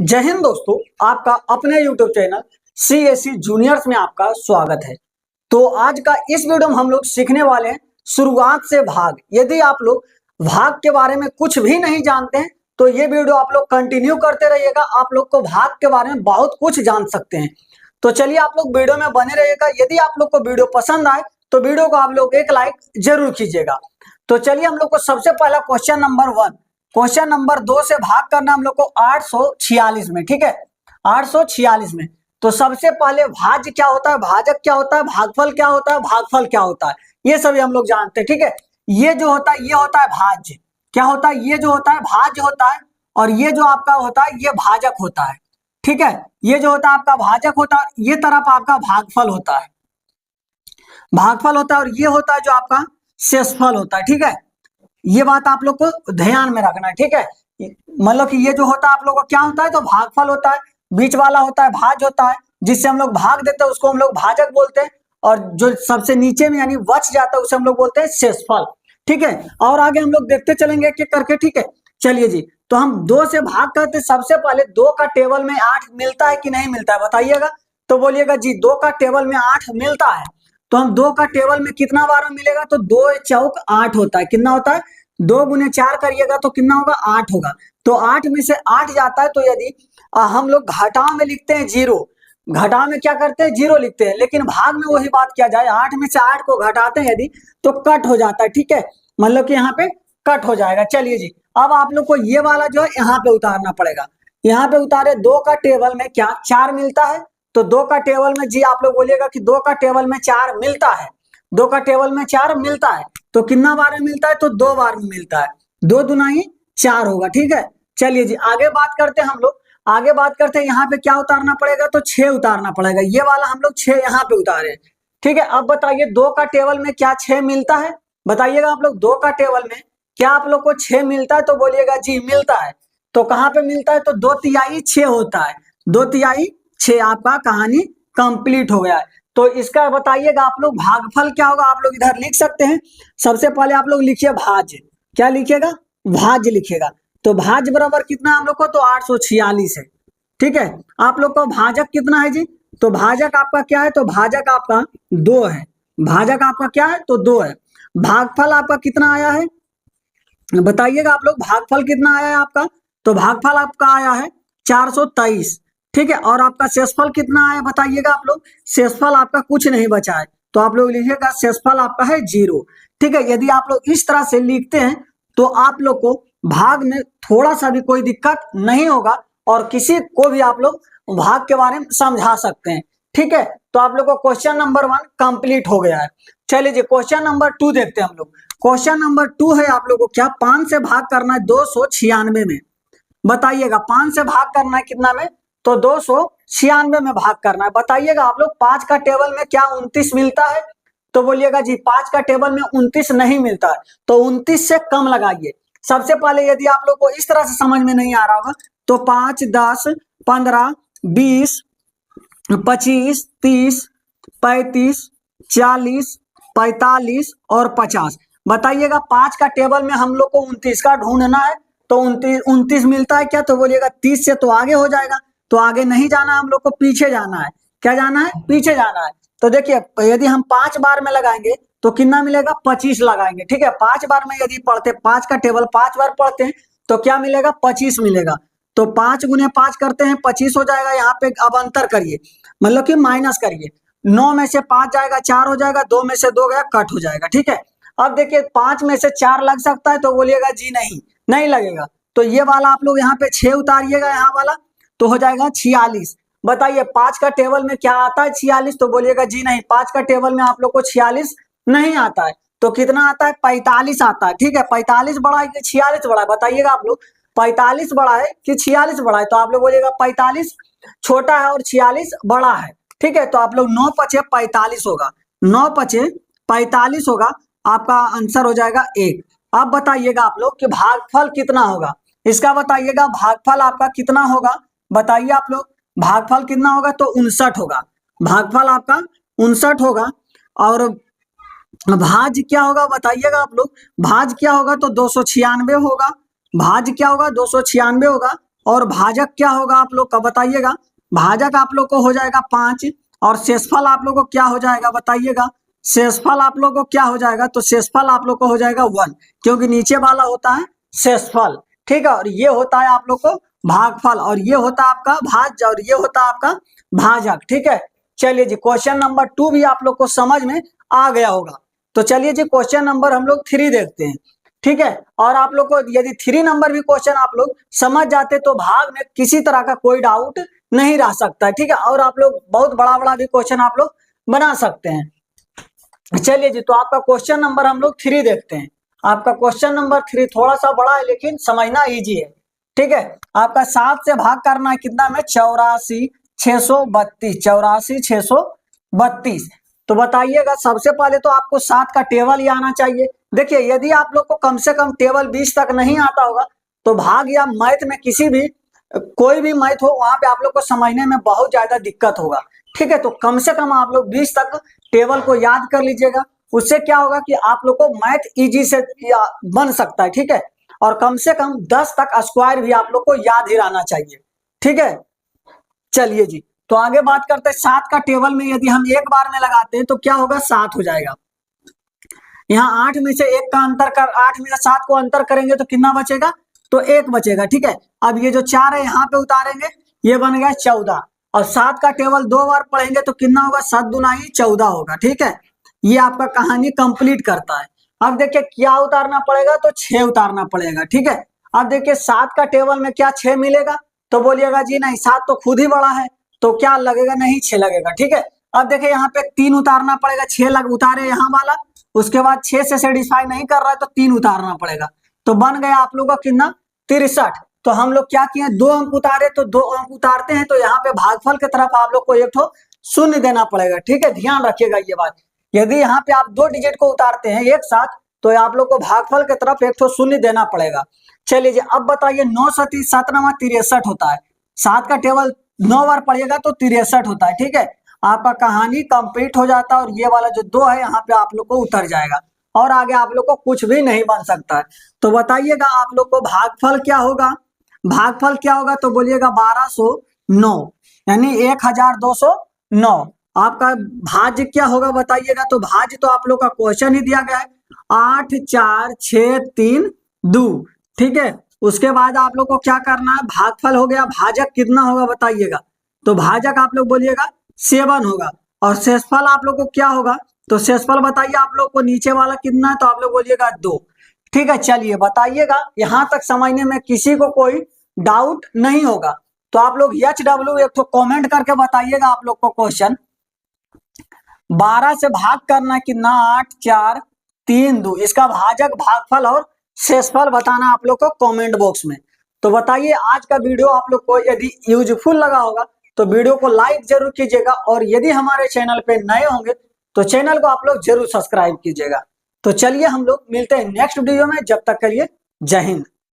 जय हिंद दोस्तों, आपका अपने YouTube चैनल CSC जूनियर्स में आपका स्वागत है। तो आज का इस वीडियो में हम लोग सीखने वाले हैं शुरुआत से भाग। यदि आप लोग भाग के बारे में कुछ भी नहीं जानते हैं तो ये वीडियो आप लोग कंटिन्यू करते रहिएगा। आप लोग को भाग के बारे में बहुत कुछ जान सकते हैं। तो चलिए आप लोग वीडियो में बने रहिएगा। यदि आप लोग को वीडियो पसंद आए तो वीडियो को आप लोग एक लाइक जरूर कीजिएगा। तो चलिए हम लोग को सबसे पहला क्वेश्चन नंबर 1, क्वेश्चन नंबर 2 से भाग करना हम लोग को 846 में, ठीक है, 846 में। तो सबसे पहले भाज्य क्या होता है, भाजक क्या होता है, भागफल क्या होता है, भागफल क्या होता है, ये सभी हम लोग जानते हैं, ठीक है। ये जो होता है ये होता है भाज्य, क्या होता है, ये जो होता है भाज्य होता है, और ये जो आपका होता है ये भाजक होता है, ठीक है। ये जो होता है आपका भाजक होता है, ये तरफ आपका भागफल होता है, भागफल होता है, और ये होता है जो आपका शेषफल होता है, ठीक है। ये बात आप लोग को ध्यान में रखना है, ठीक है। मतलब कि ये जो होता है आप लोग को क्या होता है, तो भागफल होता है, बीच वाला होता है भाज्य होता है, जिससे हम लोग भाग देते हैं उसको हम लोग भाजक बोलते हैं, और जो सबसे नीचे में यानी बच जाता है उसे हम लोग बोलते हैं शेषफल, ठीक है। और आगे हम लोग देखते चलेंगे एक एक करके, ठीक है। चलिए जी, तो हम 2 से भाग करते, सबसे पहले 2 का टेबल में 8 मिलता है कि नहीं मिलता है बताइएगा। तो बोलिएगा जी 2 का टेबल में 8 मिलता है। तो हम 2 का टेबल में कितना बार में मिलेगा, तो 2 चौक 8 होता है। कितना होता है, 2 गुने 4 करिएगा तो कितना होगा, 8 होगा। तो 8 में से 8 जाता है। तो यदि हम लोग घटाव में लिखते हैं 0, घटाव में क्या करते हैं 0 लिखते हैं, लेकिन भाग में वही बात किया जाए, 8 में से 8 को घटाते हैं यदि तो कट हो जाता है, ठीक है। मतलब कि यहाँ पे कट हो जाएगा। चलिए जी, अब आप लोग को ये वाला जो है यहाँ पे उतारना पड़ेगा। यहाँ पे उतारे, 2 का टेबल में क्या 4 मिलता है। तो 2 का टेबल में जी आप लोग बोलिएगा कि 2 का टेबल में 4 मिलता है, 2 का टेबल में 4 मिलता है। तो कितना बार में मिलता है, तो 2 बार में मिलता है, 2 दुनाई 4 होगा, ठीक है। चलिए जी आगे बात करते हैं हम लोग, आगे बात करते हैं। यहाँ पे क्या उतारना पड़ेगा, तो 6 उतारना पड़ेगा। ये वाला हम लोग 6 यहाँ पे उतारे, ठीक है। अब बताइए 2 का टेबल में क्या 6 मिलता है, बताइएगा आप लोग 2 का टेबल में क्या आप लोग को 6 मिलता है, तो बोलिएगा जी मिलता है। तो कहाँ पे मिलता है, तो 2 तिहाई 6 होता है, 2 तिहाई 6, आपका कहानी कंप्लीट हो गया है। तो इसका बताइएगा आप लोग भागफल क्या होगा, आप लोग इधर लिख सकते हैं। सबसे पहले आप लोग लिखिए भाज्य, क्या लिखिएगा, भाज्य लिखिएगा। तो भाज्य बराबर कितना हम लोग को, तो 846 है, ठीक है। आप लोग को भाजक कितना है जी, तो भाजक आपका क्या है, तो भाजक आपका 2 है, भाजक आपका क्या है, तो 2 है। भागफल आपका कितना आया है, बताइएगा आप लोग, भागफल कितना आया है आपका, तो भागफल आपका आया है 423, ठीक है। और आपका शेषफल कितना आया बताइएगा आप लोग, शेषफल आपका कुछ नहीं बचा है, तो आप लोग लिखिएगा शेषफल आपका है 0, ठीक है। यदि आप लोग इस तरह से लिखते हैं तो आप लोग को भाग में थोड़ा सा भी कोई दिक्कत नहीं होगा, और किसी को भी आप लोग भाग के बारे में समझा सकते हैं, ठीक है। तो आप लोग को क्वेश्चन नंबर 1 कंप्लीट हो गया है। चलिए जी क्वेश्चन नंबर 2 देखते हैं हम लोग। क्वेश्चन नंबर 2 है आप लोगों को क्या 5 से भाग करना है 296 में, बताइएगा 5 से भाग करना है कितना में, तो 296 में भाग करना है। बताइएगा आप लोग 5 का टेबल में क्या 29 मिलता है, तो बोलिएगा जी 5 का टेबल में 29 नहीं मिलता है, तो 29 से कम लगाइए। सबसे पहले यदि आप लोग को इस तरह से समझ में नहीं आ रहा होगा तो 5, 10, 15, 20, 25, 30, 35, 40, 45 और 50। बताइएगा 5 का टेबल में हम लोग को 29 का ढूंढना है, तो 29 मिलता है क्या, तो बोलिएगा 30 से तो आगे हो जाएगा, तो आगे नहीं जाना, हम लोग को पीछे जाना है। क्या जाना है, पीछे जाना है। तो देखिए यदि हम 5 बार में लगाएंगे तो कितना मिलेगा, 25 लगाएंगे, ठीक है। 5 बार में यदि पढ़ते, 5 का टेबल 5 बार पढ़ते हैं तो क्या मिलेगा, 25 मिलेगा। तो 5 गुने 5 करते हैं 25 हो जाएगा। यहाँ पे अब अंतर करिए, मतलब कि माइनस करिए, 9 में से 5 जाएगा 4 हो जाएगा, 2 में से 2 गया कट हो जाएगा, ठीक है। अब देखिए 5 में से 4 लग सकता है, तो बोलिएगा जी नहीं, नहीं लगेगा। तो ये वाला आप लोग यहाँ पे 6 उतारिएगा, यहाँ वाला तो हो जाएगा 46। बताइए 5 का टेबल में क्या आता है 46, तो बोलिएगा जी नहीं, 5 का टेबल में आप लोग को 46 नहीं आता है। तो कितना आता है, 45 आता है, ठीक है। 45 बड़ा है कि 46 बड़ा है, बताइएगा आप लोग, 45 बड़ा है कि 46 बड़ा है, तो आप लोग बोलिएगा 45 छोटा है और 46 बड़ा है, ठीक है। तो आप लोग 9 पचे 45 होगा, 9 पचे 45 होगा, आपका आंसर हो जाएगा 1। अब बताइएगा आप लोग कि भागफल कितना होगा, इसका बताइएगा भागफल आपका कितना होगा, बताइए आप लोग भागफल कितना होगा, तो 59 होगा, भागफल आपका 59 होगा। और भाज क्या होगा बताइएगा आप लोग, भाज क्या होगा, तो 296 होगा, भाज क्या होगा 296 होगा। और भाजक क्या होगा आप लोग का बताइएगा। भाजक आप लोग को हो जाएगा 5 और शेषफल आप लोग को क्या हो जाएगा बताइएगा। शेषफल आप लोग को क्या हो जाएगा, तो शेषफल आप लोग को हो जाएगा 1, क्योंकि नीचे वाला होता है शेषफल, ठीक है। और ये होता है आप लोग को भागफल, और ये होता है आपका भाज्य, और ये होता है आपका भाजक, ठीक है। चलिए जी, क्वेश्चन नंबर 2 भी आप लोग को समझ में आ गया होगा। तो चलिए जी, क्वेश्चन नंबर हम लोग 3 देखते हैं, ठीक है। और आप लोग को यदि 3 नंबर भी क्वेश्चन आप लोग समझ जाते तो भाग में किसी तरह का कोई डाउट नहीं रह सकता है, ठीक है। और आप लोग बहुत बड़ा बड़ा भी क्वेश्चन आप लोग बना सकते हैं। चलिए जी, तो आपका क्वेश्चन नंबर हम लोग 3 देखते हैं। आपका क्वेश्चन नंबर 3 थोड़ा सा बड़ा है लेकिन समझना इजी है, ठीक है। आपका 7 से भाग करना है कितना में, 84,632, 84,632। तो बताइएगा, सबसे पहले तो आपको 7 का टेबल ही आना चाहिए। देखिए, यदि आप लोग को कम से कम टेबल 20 तक नहीं आता होगा तो भाग या मैथ में किसी भी कोई भी मैथ हो वहां पे आप लोग को समझने में बहुत ज्यादा दिक्कत होगा, ठीक है। तो कम से कम आप लोग 20 तक टेबल को याद कर लीजिएगा। उससे क्या होगा कि आप लोग को मैथ इजी से बन सकता है, ठीक है। और कम से कम 10 तक स्क्वायर भी आप लोग को याद ही रहना चाहिए, ठीक है। चलिए जी, तो आगे बात करते हैं। 7 का टेबल में यदि हम एक बार में लगाते हैं तो क्या होगा, 7 हो जाएगा। यहाँ 8 में से 1 का अंतर कर, 8 में से 7 को अंतर करेंगे तो कितना बचेगा, तो 1 बचेगा, ठीक है। अब ये जो 4 है यहाँ पे उतारेंगे, ये बन गया 14। और 7 का टेबल 2 बार पढ़ेंगे तो कितना होगा, 7 दूनी 14 होगा, ठीक है। ये आपका कहानी कंप्लीट करता है। अब देखिए क्या उतारना पड़ेगा, तो 6 उतारना पड़ेगा, ठीक है। अब देखिए 7 का टेबल में क्या 6 मिलेगा, तो बोलिएगा जी नहीं, 7 तो खुद ही बड़ा है, तो क्या लगेगा, नहीं 6 लगेगा, ठीक है। अब देखिए यहाँ पे 3 उतारना पड़ेगा, 6 उतारे यहाँ वाला, उसके बाद 6 से सेटिस्फाई नहीं कर रहा है तो 3 उतारना पड़ेगा, तो बन गया आप लोगों का कितना, 63। तो हम लोग क्या किए, 2 अंक उतारे, तो 2 अंक उतारते हैं तो यहाँ पे भागफल की तरफ आप लोग को एक ठो शून्य देना पड़ेगा, ठीक है। ध्यान रखिएगा ये बात, यदि यहाँ पे आप 2 डिजिट को उतारते हैं एक साथ तो आप लोग को भागफल की तरफ एक ठो शून्य देना पड़ेगा। चलिए जी, अब बताइए 9 सती 7 नमा 63 होता है। 7 का टेबल 9 बार पढ़िएगा तो 63 होता है, ठीक है। आपका कहानी कंप्लीट हो जाता है और ये वाला जो 2 है यहाँ पे आप लोग को उतर जाएगा और आगे आप लोग को कुछ भी नहीं बन सकता है। तो बताइएगा आप लोग को भागफल क्या होगा, भागफल क्या होगा, तो बोलिएगा 1209, यानी 1209। आपका भाज्य क्या होगा बताइएगा, तो भाज्य तो आप लोग का क्वेश्चन ही दिया गया है, 8 4 6 3 2, ठीक है। उसके बाद आप लोग को क्या करना है, भागफल हो गया, भाजक कितना होगा बताइएगा, तो भाजक आप लोग बोलिएगा 7 होगा। और शेषफल आप लोग को क्या होगा, तो शेषफल बताइए आप लोग को नीचे वाला कितना है, तो आप लोग बोलिएगा 2, ठीक है। चलिए बताइएगा, यहां तक समझने में किसी को कोई डाउट नहीं होगा तो आप लोग HW एक तो कमेंट करके बताइएगा आप लोग को क्वेश्चन। 12 से भाग करना कितना, 8 4 3 2, इसका भाजक भागफल और शेषफल बताना आप लोग को कमेंट बॉक्स में। तो बताइए आज का वीडियो आप लोग को यदि यूजफुल लगा होगा तो वीडियो को लाइक जरूर कीजिएगा, और यदि हमारे चैनल पे नए होंगे तो चैनल को आप लोग जरूर सब्सक्राइब कीजिएगा। तो चलिए हम लोग मिलते हैं नेक्स्ट वीडियो में, जब तक के लिए जय हिंद।